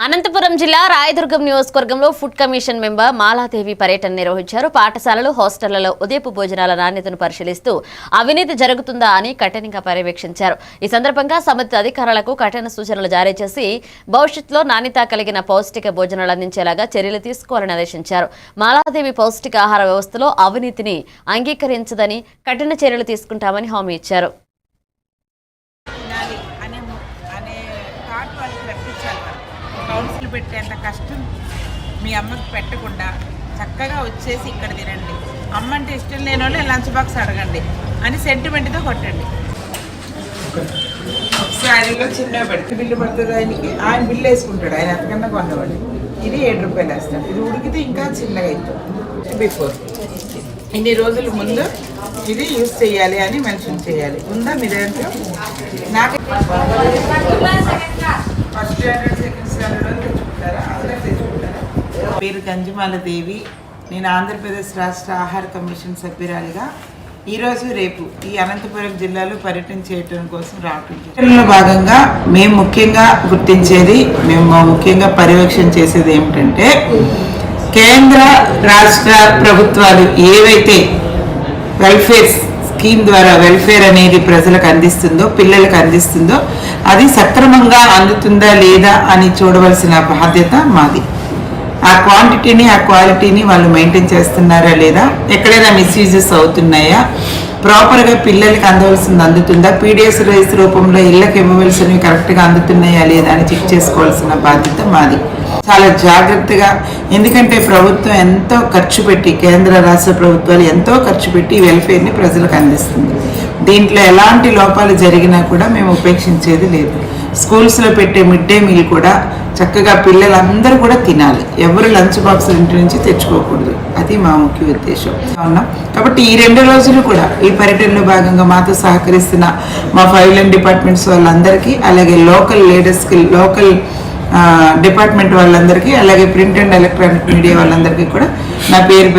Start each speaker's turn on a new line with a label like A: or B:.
A: అనంతపురం జిల్లా రాయదుర్గం నియోజకవర్గంలో food commission member మాలాదేవి పర్యటన నిర్వహించారు. పాఠశాలలు, హాస్టళ్లలో ఉదయపు భోజనాల నాణ్యతను పరిశీలిస్తూ అవినీతి జరుగుతుందా అని కఠినంగా పర్యవేక్షించారు. ఈ సందర్భంగా సంబంధిత అధికారులకు కఠిన సూచనలు జారీ చేసి భవిష్యత్తులో నాణ్యత కలిగిన పౌష్టిక భోజనాలు అందించేలాగా చర్యలు తీసుకోవాలని ఆదేశించారు. మాలాదేవి పౌష్టిక ఆహార వ్యవస్థలో అవినీతిని అంగీకరించదని కఠిన చర్యలు తీసుకుంటామని హామీ ఇచ్చారు.
B: కౌన్సిల్ పెట్టేంత కష్టం మీ అమ్మకి పెట్టకుండా చక్కగా వచ్చేసి ఇక్కడ తినండి. అమ్మ అంటే ఇష్టం లేని వాళ్ళు లంచ్ బాక్స్ అడగండి అని సెంటిమెంట్తో కొట్టండి. శారీలో చిన్నగా పెడితే బిల్లు పడుతుంది ఆయనకి, ఆయన బిల్లు వేసుకుంటాడు. ఆయన ఎంతకన్నా కొన్నవాడు. ఇది 7 రూపాయలు వేస్తాడు. ఇది ఉడికితే ఇంకా చిన్నగా అవుతుంది. బిఫోర్ ఇన్ని రోజుల ముందు ఇది యూజ్ చేయాలి అని మెన్షన్ చేయాలి. ఉందా మీ దాంట్లో? నాకు ఫస్ట్ స్టాండర్డ్, సెకండ్ స్టాండర్డ్ తెచ్చుకుంటారా? అందరూ తెచ్చుకుంటారా? పేరు గంజిమాలదేవి. నేను ఆంధ్రప్రదేశ్ రాష్ట్ర ఆహార కమిషన్ సభ్యురాలిగా ఈరోజు రేపు ఈ అనంతపురం జిల్లాలో పర్యటన చేయడం కోసం రావటంలో భాగంగా మేము ముఖ్యంగా గుర్తించేది, ముఖ్యంగా పర్యవేక్షణ చేసేది ఏమిటంటే, కేంద్ర రాష్ట్ర ప్రభుత్వాలు ఏవైతే వెల్ఫేర్ స్కీమ్ ద్వారా వెల్ఫేర్ అనేది ప్రజలకు అందిస్తుందో, పిల్లలకు అందిస్తుందో, అది సక్రమంగా అందుతుందా లేదా అని చూడవలసిన బాధ్యత మాది. ఆ క్వాంటిటీని, ఆ క్వాలిటీని వాళ్ళు మెయింటైన్ చేస్తున్నారా లేదా, ఎక్కడైనా మిస్యూజెస్ అవుతున్నాయా, ప్రాపర్గా పిల్లలకి అందవలసింది అందుతుందా, పీడిఎస్ రైస్ రూపంలో ఇళ్ళకి ఇవ్వవలసినవి కరెక్ట్గా అందుతున్నాయా లేదా అని చెక్ చేసుకోవాల్సిన బాధ్యత మాది. చాలా జాగ్రత్తగా, ఎందుకంటే ప్రభుత్వం ఎంతో ఖర్చు పెట్టి, కేంద్ర రాష్ట్ర ప్రభుత్వాలు ఎంతో ఖర్చు పెట్టి వెల్ఫేర్ని ప్రజలకు అందిస్తుంది. దీంట్లో ఎలాంటి లోపాలు జరిగినా కూడా మేము ఉపేక్షించేది లేదు. స్కూల్స్లో పెట్టే మిడ్ డే మీల్ కూడా చక్కగా పిల్లలందరూ కూడా తినాలి. ఎవరు లంచ్ బాక్స్ ఇంటి నుంచి తెచ్చుకోకూడదు. అది మా ముఖ్య ఉద్దేశం ఉన్నాం. కాబట్టి ఈ 2 రోజులు కూడా ఈ పర్యటనలో భాగంగా మాతో సహకరిస్తున్న మా 5 లైన్ డిపార్ట్మెంట్స్ వాళ్ళందరికీ, అలాగే లోకల్ లీడర్స్కి, లోకల్ డిపార్ట్మెంట్ వాళ్ళందరికీ, అలాగే ప్రింట్ అండ్ ఎలక్ట్రానిక్ మీడియా వాళ్ళందరికీ కూడా నా పేరు